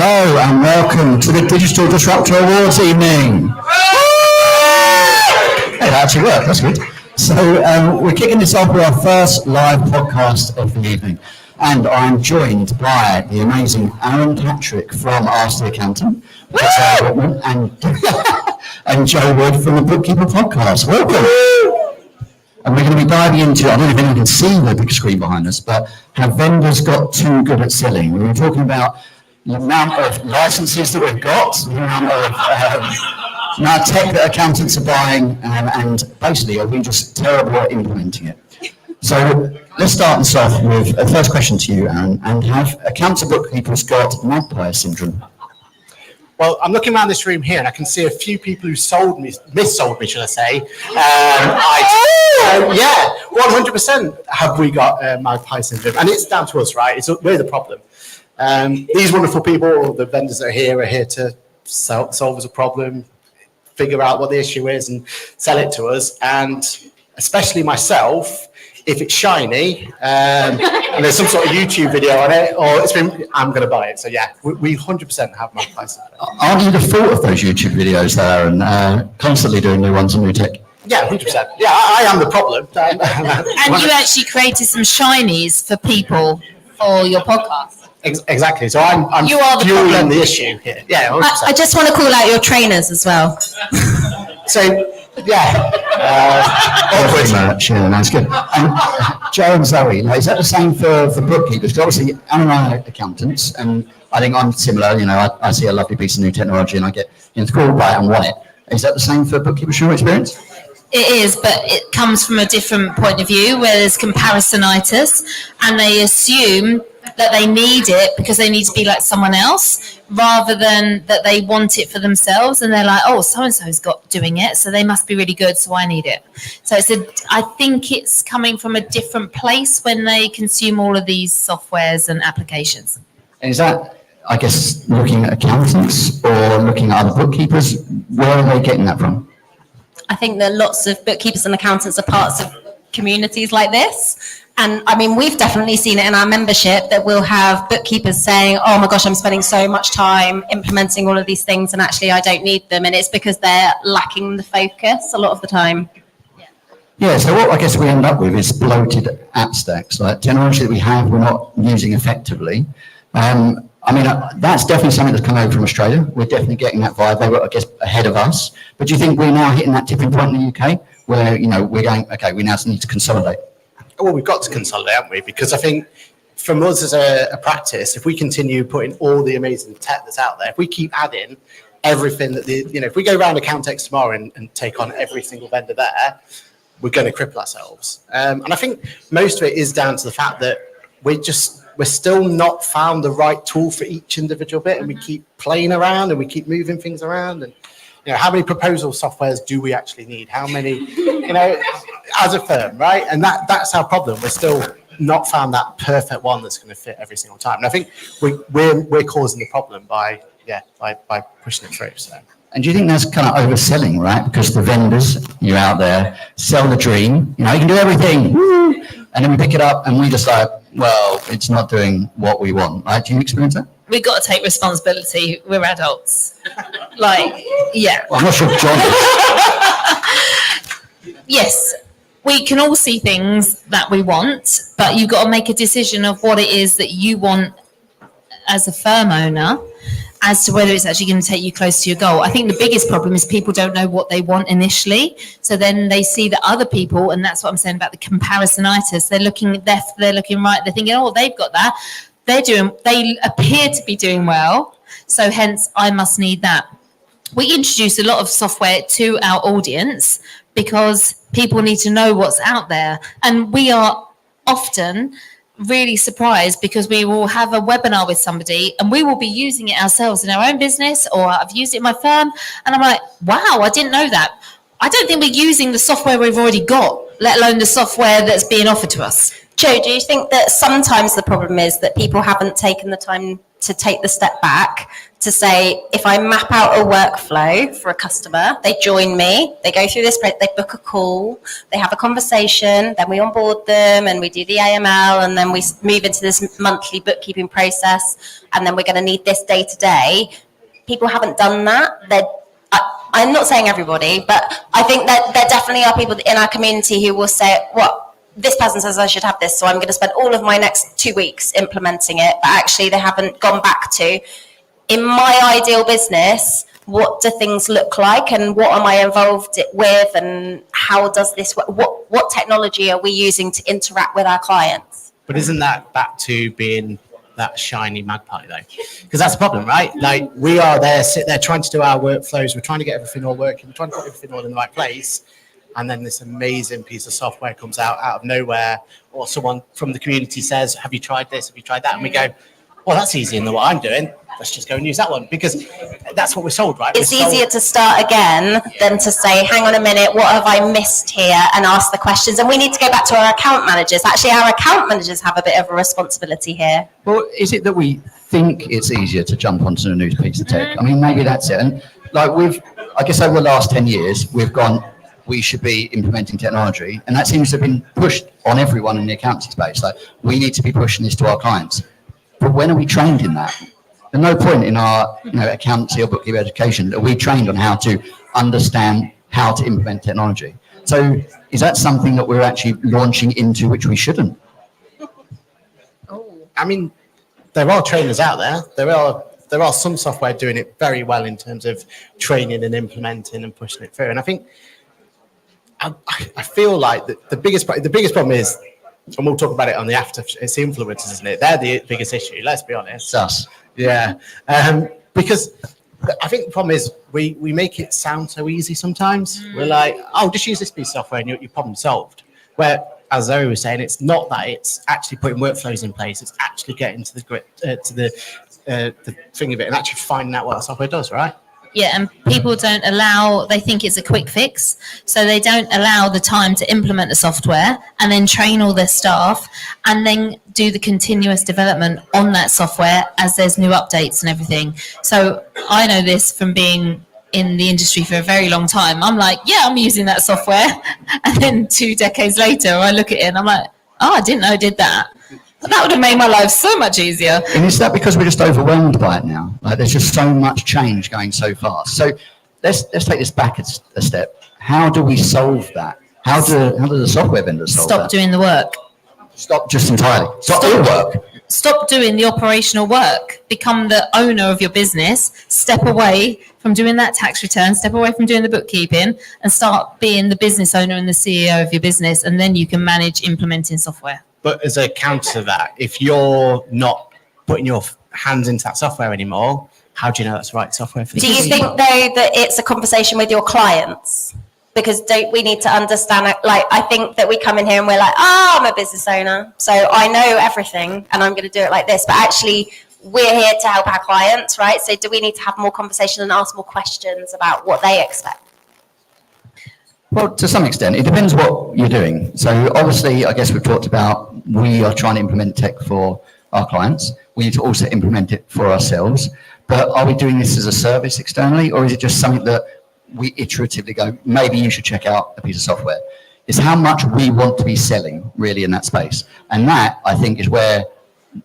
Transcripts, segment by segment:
Hello and welcome to the Digital Disruptor Awards evening. It actually worked, that's good. So we're kicking this off with our first live podcast of the evening. And I'm joined by the amazing Aaron Patrick from Ask the Accountant, and Joe Wood from the Bookkeeper Podcast. Welcome. And we're going to be diving into, I don't know if anyone can see the big screen behind us, but have vendors got too good at selling? We were talking about the amount of licenses that we've got, the amount of tech that accountants are buying, and basically are we just terrible at implementing it? So let's start this off with a first question to you, Aaron, and have accountants and bookkeepers got magpie syndrome? Well, I'm looking around this room here and I can see a few people who missold me, should I say. Yeah, 100% have we got magpie syndrome. And it's down to us, right? We're the problem. These wonderful people, the vendors that are here to solve us a problem, figure out what the issue is and sell it to us. And especially myself, if it's shiny and there's some sort of YouTube video on it, or I'm going to buy it. So yeah, we 100% have magpie syndrome. Aren't you the fault of those YouTube videos there, and constantly doing new ones on new tech? Yeah, 100%. Yeah, I am the problem. And you actually created some shinies for people for your podcast. Exactly. So I'm you are the fueling problem. the issue here. Yeah, 100%. I just want to call out your trainers as well. So yeah, Pretty much, yeah, that's good. And Joe and Zoe, is that the same for bookkeepers? Because obviously, Aaron and I are accountants, and I think I'm similar. You know, I see a lovely piece of new technology, and I get called by it and want it. Is that the same for bookkeepers? Your experience? It is, but it comes from a different point of view where there's comparisonitis and they assume that they need it because they need to be like someone else rather than that they want it for themselves, and they're like, oh, so-and-so's got doing it, so they must be really good, so I need it. So I think it's coming from a different place when they consume all of these softwares and applications. And is that, I guess, looking at accountants or looking at other bookkeepers? Where are they getting that from? I think that lots of bookkeepers and accountants are parts of communities like this. And I mean, we've definitely seen it in our membership that we'll have bookkeepers saying, oh my gosh, I'm spending so much time implementing all of these things and actually I don't need them. And it's because they're lacking the focus a lot of the time. Yeah, so what I guess we end up with is bloated app stacks. Like technology that we have, we're not using effectively. I mean, that's definitely something that's come over from Australia. We're definitely getting that vibe. They were, I guess, ahead of us. But do you think we're now hitting that tipping point in the UK where, we're going, okay, we now need to consolidate? well, we've got to consolidate, haven't we? Because I think from us as a practice, if we continue putting all the amazing tech that's out there, if we keep adding everything that if we go around Accountex tomorrow and take on every single vendor there, we're going to cripple ourselves. And I think most of it is down to the fact that we're still not found the right tool for each individual bit, and we keep playing around and we keep moving things around. And how many proposal softwares do we actually need? How many, as a firm, right? And that's our problem. We're still not found that perfect one that's going to fit every single time. And I think we're causing the problem by pushing it through. So. And do you think that's kind of overselling, right? Because the vendors, you're out there, sell the dream, you can do everything, woo! And then we pick it up and we just like, well, it's not doing what we want, right? Do you experience that? We've got to take responsibility. We're adults. Yeah. Well, I'm not sure John is. Yes, we can all see things that we want, but you've got to make a decision of what it is that you want as a firm owner, as to whether it's actually going to take you close to your goal. I think the biggest problem is people don't know what they want initially. So then they see that other people, and that's what I'm saying about the comparisonitis, they're looking left, they're looking right, they're thinking, oh, they've got that. They appear to be doing well, so hence I must need that. We introduce a lot of software to our audience because people need to know what's out there. And we are often really surprised because we will have a webinar with somebody and we will be using it ourselves in our own business, or I've used it in my firm, and I'm like, wow, I didn't know that. I don't think we're using the software we've already got, let alone the software that's being offered to us. Joe, do you think that sometimes the problem is that people haven't taken the time to take the step back to say, if I map out a workflow for a customer, they join me, they go through this, they book a call, they have a conversation, then we onboard them and we do the AML, and then we move into this monthly bookkeeping process, and then we're going to need this day to day. People haven't done that. I'm not saying everybody, but I think that there definitely are people in our community who will say, well, this person says I should have this, so I'm going to spend all of my next 2 weeks implementing it, but actually they haven't gone back to, in my ideal business, what do things look like and what am I involved with, and how does this work? What technology are we using to interact with our clients? But isn't that back to being that shiny magpie though? Because that's the problem, right? Like, we are there, sit there trying to do our workflows, we're trying to get everything all working, we're trying to put everything all in the right place, and then this amazing piece of software comes out of nowhere, or someone from the community says, have you tried this, have you tried that? And we go, well, that's easier than what I'm doing, let's just go and use that one, because that's what we're sold, right? It's easier to start again than to say, hang on a minute, what have I missed here, and ask the questions. And we need to go back to our account managers. Actually, our account managers have a bit of a responsibility here. Well, is it that we think it's easier to jump onto a new piece of tech? I mean, maybe that's it. And like I guess over the last 10 years, we've gone, we should be implementing technology. And that seems to have been pushed on everyone in the accounting space. Like, we need to be pushing this to our clients. But when are we trained in that? There's no point in our accountancy or bookkeeping education that we trained on how to understand how to implement technology. So is that something that we're actually launching into which we shouldn't? I mean, there are trainers out there. There are some software doing it very well in terms of training and implementing and pushing it through. And I think I feel like the biggest problem is, and we'll talk about it on the after, it's the influencers, isn't it? They're the biggest issue. Let's be honest. It's us. Yeah, because I think the problem is we make it sound so easy sometimes. We're like, oh, just use this piece of software and your problem solved. Where, as Zoe was saying, it's not that. It's actually putting workflows in place. It's actually getting to the thing of it and actually finding out what that software does, right? Yeah, and people don't allow, they think it's a quick fix. So they don't allow the time to implement the software and then train all their staff and then do the continuous development on that software as there's new updates and everything. So I know this from being in the industry for a very long time. I'm like, yeah, I'm using that software. And then 2 decades later, I look at it and I'm like, oh, I didn't know I did that. That would have made my life so much easier. And is that because we're just overwhelmed by it now? Like, there's just so much change going so fast. So let's take this back a step. How do we solve that? How do the software vendors solve that? Stop doing the work. Stop just entirely. Stop all work. Stop doing the operational work. Become the owner of your business. Step away from doing that tax return. Step away from doing the bookkeeping and start being the business owner and the CEO of your business. And then you can manage implementing software. But as a counter to that, if you're not putting your hands into that software anymore, how do you know that's the right software for you? Do you think, though, that it's a conversation with your clients? Because don't we need to understand it? Like, I think that we come in here and we're like, oh, I'm a business owner, so I know everything and I'm going to do it like this. But actually, we're here to help our clients, right? So do we need to have more conversation and ask more questions about what they expect? Well, to some extent, it depends what you're doing. So obviously, I guess we've talked about we are trying to implement tech for our clients. We need to also implement it for ourselves. But are we doing this as a service externally, or is it just something that we iteratively go, maybe you should check out a piece of software? It's how much we want to be selling really in that space. And that, I think, is where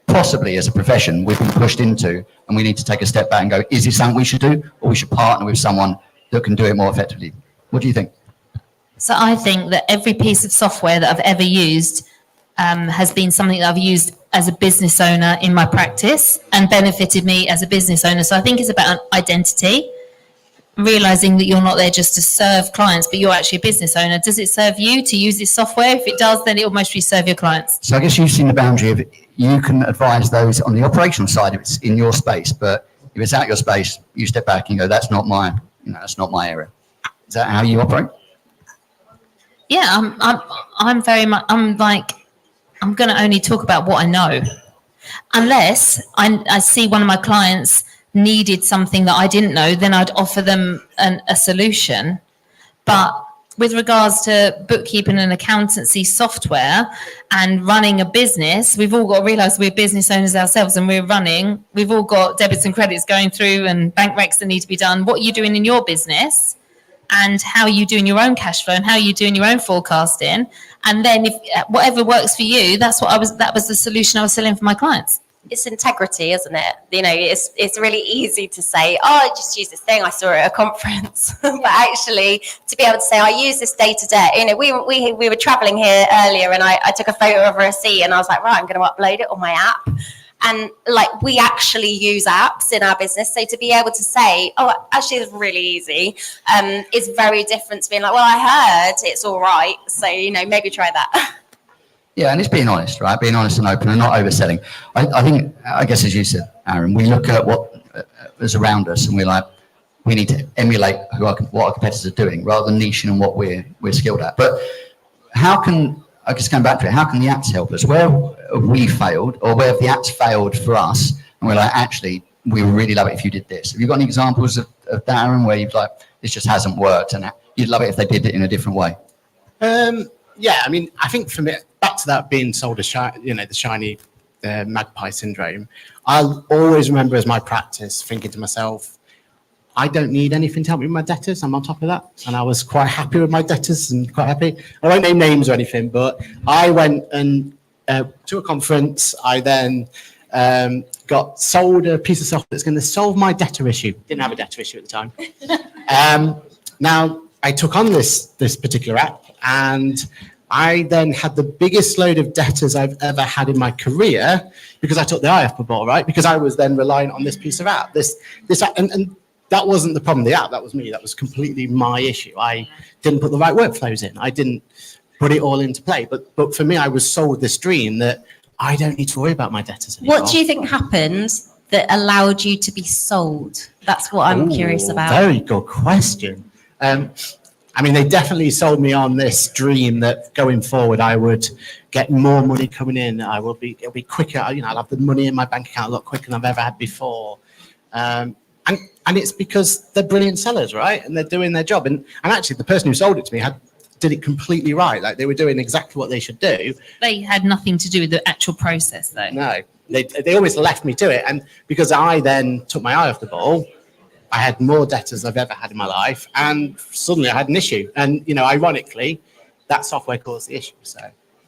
possibly as a profession we've been pushed into, and we need to take a step back and go, is this something we should do, or we should partner with someone that can do it more effectively? What do you think? So I think that every piece of software that I've ever used has been something that I've used as a business owner in my practice and benefited me as a business owner. So I think it's about an identity, realizing that you're not there just to serve clients, but you're actually a business owner. Does it serve you to use this software? If it does, then it will mostly serve your clients. So I guess you've seen the boundary of you can advise those on the operational side if it's in your space, but if it's out your space, you step back and go, that's not my area. Is that how you operate? Yeah, I'm very much, I'm going to only talk about what I know. Unless I see one of my clients needed something that I didn't know, then I'd offer them a solution. But with regards to bookkeeping and accountancy software and running a business, we've all got to realise we're business owners ourselves and we've all got debits and credits going through and bank recs that need to be done. What are you doing in your business and how are you doing your own cash flow and how are you doing your own forecasting? And then if whatever works for you, that was the solution I was selling for my clients. It's integrity, isn't it? You know, it's really easy to say, oh, I just use this thing I saw at a conference, but actually to be able to say, I use this day to day. You know, we were traveling here earlier, and I took a photo of a receipt, and I was like, right, I'm going to upload it on my app. And like, we actually use apps in our business, so to be able to say, oh, actually, it's really easy, is very different to being like, well, I heard it's all right, so you know, maybe try that. Yeah, and it's being honest, right? Being honest and open and not overselling. I guess, as you said, Aaron, we look at what is around us and we're like, we need to emulate what our competitors are doing rather than niching on what we're skilled at. But how can, I guess going back to it, how can the apps help us? Where have we failed or where have the apps failed for us? And we're like, actually, we would really love it if you did this. Have you got any examples of that, Aaron, where you've like, this just hasn't worked and you'd love it if they did it in a different way? Yeah, I mean, I think for me, back to that being sold as the shiny magpie syndrome, I'll always remember as my practice thinking to myself, I don't need anything to help me with my debtors. I'm on top of that. And I was quite happy with my debtors and quite happy. I won't name names or anything, but I went and to a conference. I then got sold a piece of software that's going to solve my debtor issue. Didn't have a debtor issue at the time. Now, I took on this particular app, and I then had the biggest load of debtors I've ever had in my career because I took the eye off the ball, right? Because I was then relying on this piece of app, this app, and that wasn't the problem. The app, that was me. That was completely my issue. I didn't put the right workflows in. I didn't put it all into play. But for me, I was sold this dream that I don't need to worry about my debtors anymore. What do you think happened that allowed you to be sold? That's what I'm curious about. Very good question. I mean, they definitely sold me on this dream that going forward, I would get more money coming in. It'll be quicker. You know, I'll have the money in my bank account a lot quicker than I've ever had before. And it's because they're brilliant sellers, right? And they're doing their job. And actually, the person who sold it to me did it completely right. Like, they were doing exactly what they should do. They had nothing to do with the actual process, though. No, they always left me to it. And because I then took my eye off the ball, I had more debtors I've ever had in my life, and suddenly I had an issue. And, you know, ironically, that software caused the issue. So,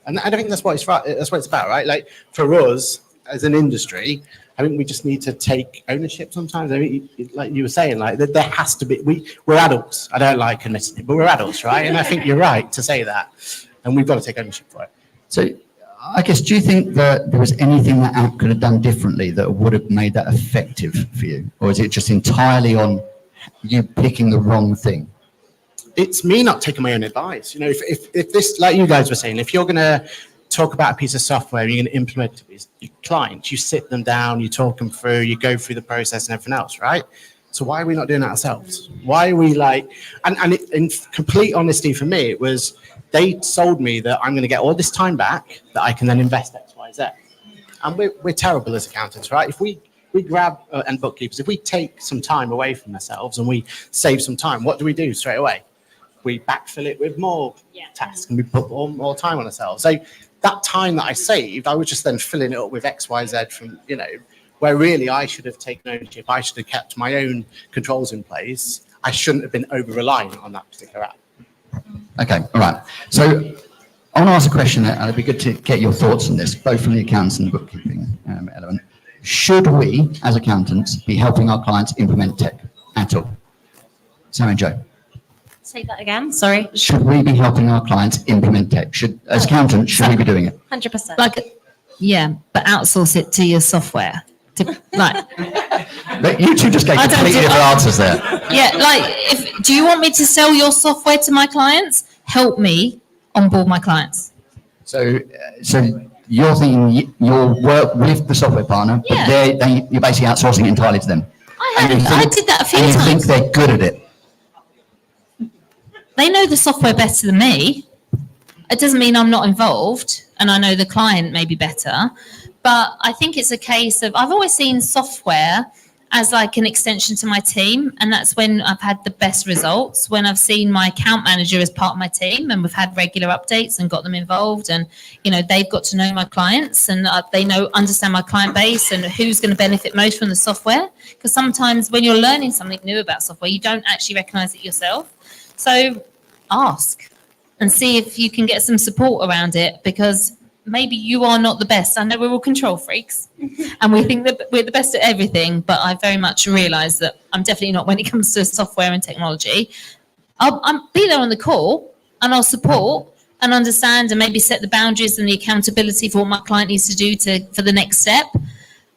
and I think that's what it's about, right? Like, for us as an industry, I think we just need to take ownership sometimes. I mean, like you were saying, like, there has to be, we're adults. I don't like admitting it, but we're adults, right? And I think you're right to say that. And we've got to take ownership for it. So I guess, do you think that there was anything that app could have done differently that would have made that effective for you? Or is it just entirely on you picking the wrong thing? It's me not taking my own advice. You know, if this, like you guys were saying, if you're going to talk about a piece of software, you're going to implement it with your clients, you sit them down, you talk them through, you go through the process and everything else, right? So why are we not doing that ourselves? Why are we like, and in complete honesty for me, it was, they sold me that I'm going to get all this time back that I can then invest X, Y, Z. And we're terrible as accountants, right? If we grab, and bookkeepers, if we take some time away from ourselves and we save some time, what do we do straight away? We backfill it with more tasks and we put more time on ourselves. So that time that I saved, I was just then filling it up with X, Y, Z from, you know, where really I should have taken ownership. I should have kept my own controls in place. I shouldn't have been over-reliant on that particular app. Okay, all right. So I want to ask a question, and it'd be good to get your thoughts on this, both from the accountants and the bookkeeping element. Should we, as accountants, be helping our clients implement tech at all? Sam and Joe. Say that again, sorry. Should we be helping our clients implement tech? As accountants, should we be doing it? 100%. Like, yeah, but outsource it to your software. But you two just gave completely different answers there. Yeah, like, do you want me to sell your software to my clients? Help me onboard my clients. So you're thinking you'll work with the software partner, but you're basically outsourcing it entirely to them. I did that a few times. And you think times. they're good at it? They know the software better than me. It doesn't mean I'm not involved, and I know the client maybe better. But I think it's a case of, I've always seen software as like an extension to my team. And that's when I've had the best results, when I've seen my account manager as part of my team and we've had regular updates and got them involved. And, they've got to know my clients and they understand my client base and who's going to benefit most from the software. Because sometimes when you're learning something new about software, you don't actually recognize it yourself. So ask and see if you can get some support around it, because maybe you are not the best. I know we're all control freaks and we think that we're the best at everything, but I very much realise that I'm definitely not when it comes to software and technology. I'll be there on the call and I'll support and understand and maybe set the boundaries and the accountability for what my client needs to do for the next step.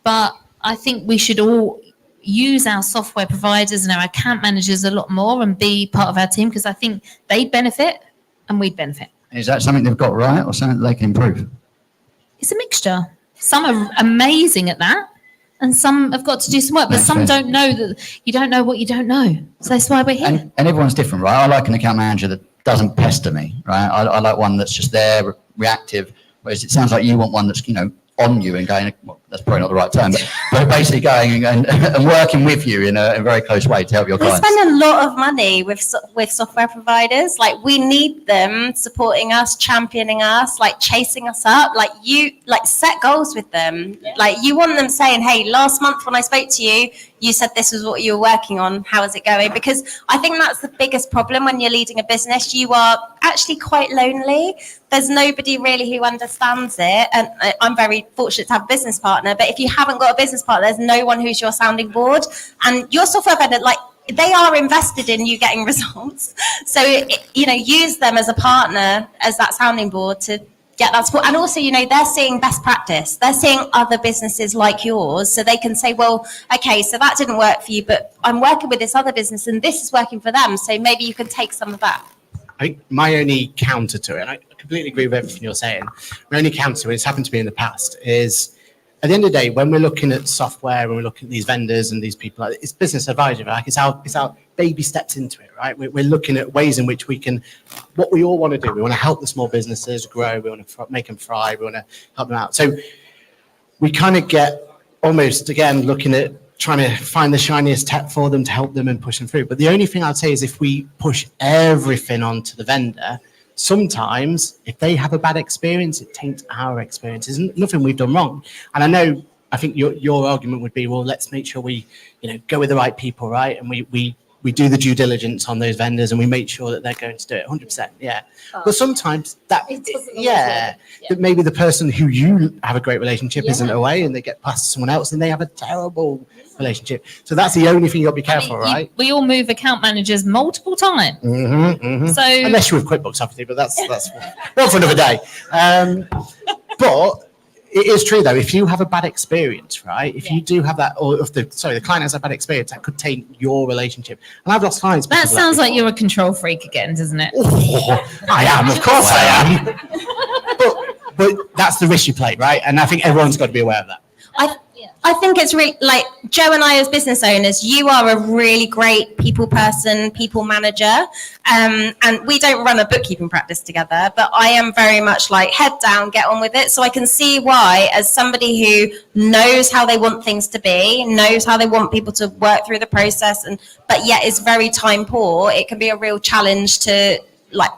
But I think we should all use our software providers and our account managers a lot more and be part of our team, because I think they benefit and we'd benefit. Is that something they've got right or something that they can improve? It's a mixture. Some are amazing at that and some have got to do some work, but That's some fair. don't know that you don't know what you don't know. So that's why we're here. And everyone's different, right? I like an account manager that doesn't pester me, right? I like one that's just there, reactive, whereas it sounds like you want one that's, on you and going, well, that's probably not the right term, but basically going and working with you in a very close way to help your We clients. spend a lot of money with software providers. Like, we need them supporting us, championing us, like chasing us up. Like, set goals with them. Yeah. Like, you want them saying, hey, last month when I spoke to you, you said this was what you were working on. How is it going? Because I think that's the biggest problem when you're leading a business. You are actually quite lonely. There's nobody really who understands it. And I'm very fortunate to have a business partner. But if you haven't got a business partner, there's no one who's your sounding board. And your software vendor, they are invested in you getting results. So, use them as a partner, as that sounding board to get that support. And also, they're seeing best practice. They're seeing other businesses like yours. So they can say, well, okay, so that didn't work for you, but I'm working with this other business and this is working for them. So maybe you can take some of that. I think my only counter to it, and I completely agree with everything you're saying, my only counter to it, it's happened to me in the past, is at the end of the day, when we're looking at software, when we're looking at these vendors and these people, it's business advisory, like it's our baby steps into it, right? We're looking at ways in which we can, what we all want to do. We want to help the small businesses grow. We want to make them thrive. We want to help them out. So we kind of get almost, again, looking at trying to find the shiniest tech for them to help them and push them through. But the only thing I'd say is if we push everything onto the vendor, sometimes if they have a bad experience, it taints our experience. There's nothing we've done wrong. And I think your argument would be, well, let's make sure we, go with the right people, right? And we do the due diligence on those vendors and we make sure that they're going to do it 100%. Yeah. But sometimes that maybe the person who you have a great relationship isn't away and they get past someone else and they have a terrible relationship. So that's the only thing you've got to be careful, right? We all move account managers multiple times. So Unless you're with QuickBooks, obviously, but that's one for another day. But it is true though, if you have a bad experience, right? If you do have that, or if the client has a bad experience, that could taint your relationship. And I've lost clients. that because of sounds like before. you're a control freak again, doesn't it? Oh, I am, of course I am. but that's the risk you play, right? And I think everyone's got to be aware of that. I think it's really, like, Joe and I as business owners, you are a really great people person, people manager. And we don't run a bookkeeping practice together, but I am very much like head down, get on with it. So I can see why, as somebody who knows how they want things to be, knows how they want people to work through the process, but yet is very time poor, it can be a real challenge to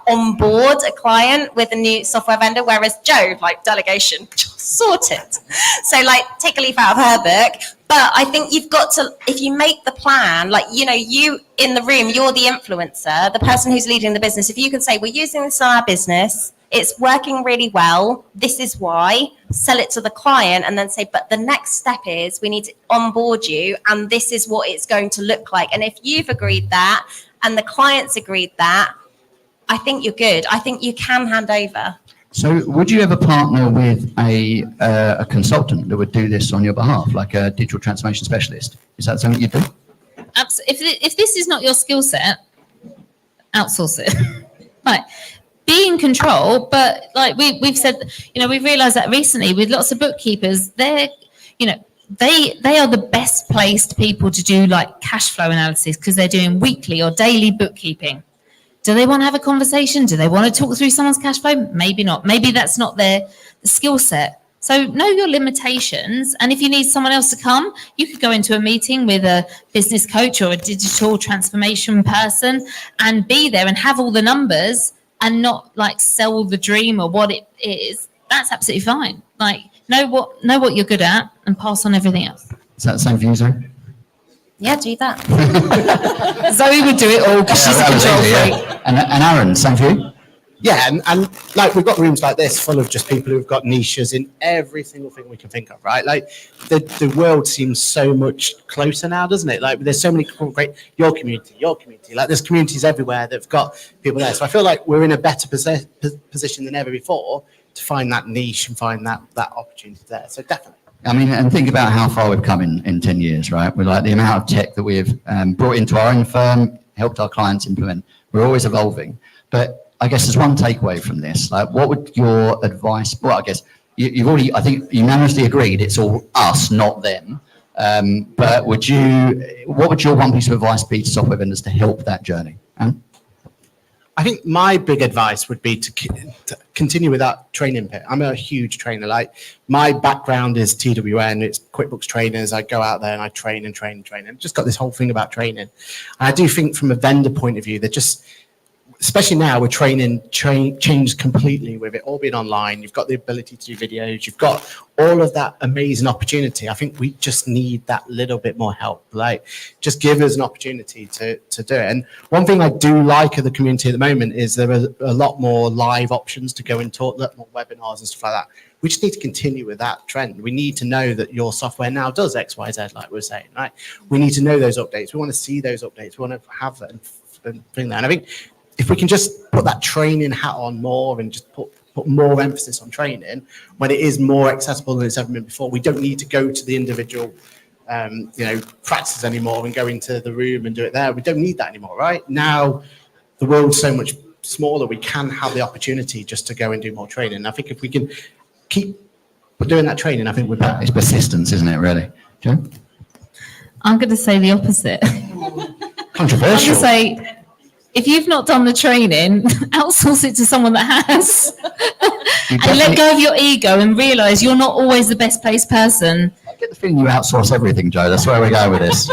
onboard a client with a new software vendor, whereas Joe, delegation, sorted. So take a leaf out of her book. But I think you've got to, if you make the plan, you in the room, you're the influencer, the person who's leading the business. If you can say, we're using this in our business, it's working really well, this is why, sell it to the client and then say, but the next step is we need to onboard you and this is what it's going to look like. And if you've agreed that and the client's agreed that, I think you're good. I think you can hand over. So would you ever partner with a consultant that would do this on your behalf, like a digital transformation specialist? Is that something you do? Absolutely. If this is not your skill set, outsource it. Right. Be in control, but we've said, we've realised that recently with lots of bookkeepers, they're, they are the best placed people to do cash flow analysis because they're doing weekly or daily bookkeeping. Do they want to have a conversation? Do they want to talk through someone's cash flow? Maybe not. Maybe that's not their skill set. So know your limitations. And if you need someone else to come, you could go into a meeting with a business coach or a digital transformation person and be there and have all the numbers and not like sell the dream or what it is. That's absolutely fine. Like know what you're good at and pass on everything else. Is that the same for you, Zoe? Yeah, do that. Zoe would do it all because she's a That was control easy, freak. yeah. And Aaron, same for you? Yeah, and like we've got rooms like this full of just people who've got niches in every single thing we can think of, right? Like the world seems so much closer now, doesn't it? Like there's so many great your community. Like there's communities everywhere that've got people there. So I feel like we're in a better position than ever before to find that niche and find that opportunity there. So definitely. I mean, and think about how far we've come in 10 years, right? With like the amount of tech that we've brought into our own firm, helped our clients implement. We're always evolving. But I guess there's one takeaway from this. Like, what would your advice? Well, I guess you've already, I think, unanimously agreed it's all us, not them. But what would your one piece of advice be to software vendors to help that journey? I think my big advice would be to continue with that training bit. I'm a huge trainer. Like my background is TWN, it's QuickBooks trainers. I go out there and I train. And just got this whole thing about training. And I do think from a vendor point of view, they're just, especially now we're changed completely with it all being online. You've got the ability to do videos. You've got all of that amazing opportunity. I think we just need that little bit more help. Like just give us an opportunity to do it. And one thing I do like of the community at the moment is there are a lot more live options to go and talk, a lot more webinars and stuff like that. We just need to continue with that trend. We need to know that your software now does X, Y, Z, like we're saying, right? We need to know those updates. We want to see those updates. We want to have that and bring that. And I think if we can just put that training hat on more and just put more emphasis on training when it is more accessible than it's ever been before, we don't need to go to the individual, practices anymore and go into the room and do it there. We don't need that anymore, right? Now, the world's so much smaller. We can have the opportunity just to go and do more training. I think if we can keep doing that training, I think we're better. It's persistence, isn't it, really? Joe? I'm going to say the opposite. Controversial. I'm going to say, if you've not done the training, outsource it to someone that has. And let go of your ego and realise you're not always the best placed person. I get the feeling you outsource everything, Joe. That's where we're going with this.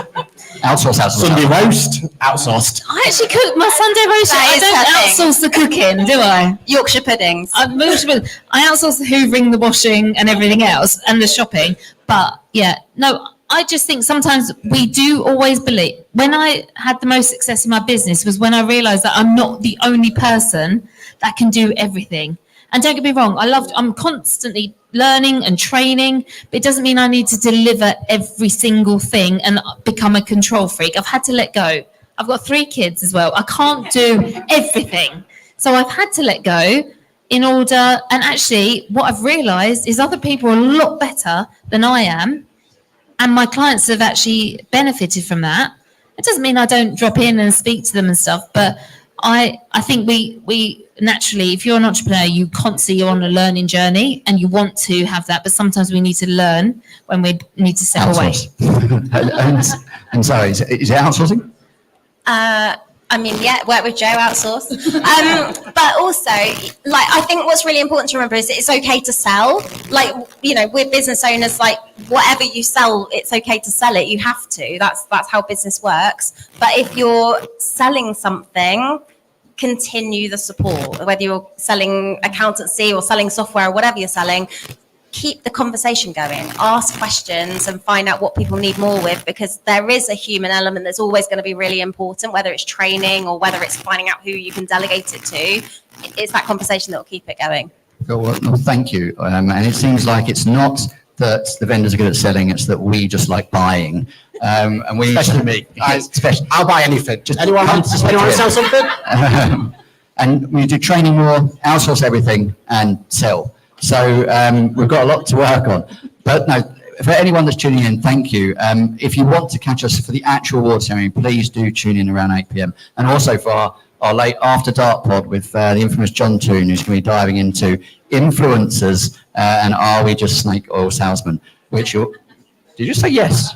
Outsource. Sunday roast, outsourced. I actually cook my Sunday roast. That I is don't her thing. outsource the cooking, do I? Yorkshire puddings. I outsource the hoovering, the washing, and everything else, and the shopping. But yeah, no, I just think sometimes we do always believe. When I had the most success in my business was when I realised that I'm not the only person that can do everything. And don't get me wrong, I'm constantly learning and training, but it doesn't mean I need to deliver every single thing and become a control freak. I've had to let go. I've got 3 kids as well. I can't do everything. So I've had to let go in order, and actually what I've realised is other people are a lot better than I am, and my clients have actually benefited from that. It doesn't mean I don't drop in and speak to them and stuff, but I think we naturally, if you're an entrepreneur, you constantly are on a learning journey and you want to have that, but sometimes we need to learn when we need to step away. And sorry, is it outsourcing? Work with Joe, outsource. But also, like, I think what's really important to remember is it's okay to sell. Like, we're business owners, like, whatever you sell, it's okay to sell it. You have to. That's how business works. But if you're selling something, continue the support. Whether you're selling accountancy or selling software or whatever you're selling, keep the conversation going, ask questions and find out what people need more with, because there is a human element that's always going to be really important, whether it's training or whether it's finding out who you can delegate it to. It's that conversation that will keep it going. Well, thank you. And it seems like it's not that the vendors are good at selling, it's that we just like buying. And we, Especially me. I'll buy anything. Just anyone want to sell something? And we do training more, outsource everything and sell. So we've got a lot to work on. But no, for anyone that's tuning in, thank you. If you want to catch us for the actual award ceremony, please do tune in around 8 p.m. And also for our late After Dark pod with the infamous John Toon, who's going to be diving into influencers and are we just snake oil salesmen? Did you say yes?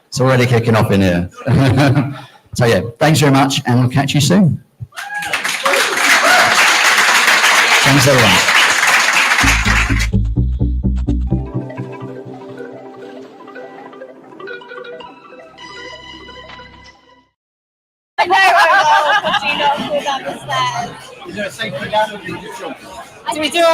It's already kicking off in here. So yeah, thanks very much and we'll catch you soon. Thanks everyone. I know I will, but do not fall down the stairs. Is there a safety down or do you just jump? Do we do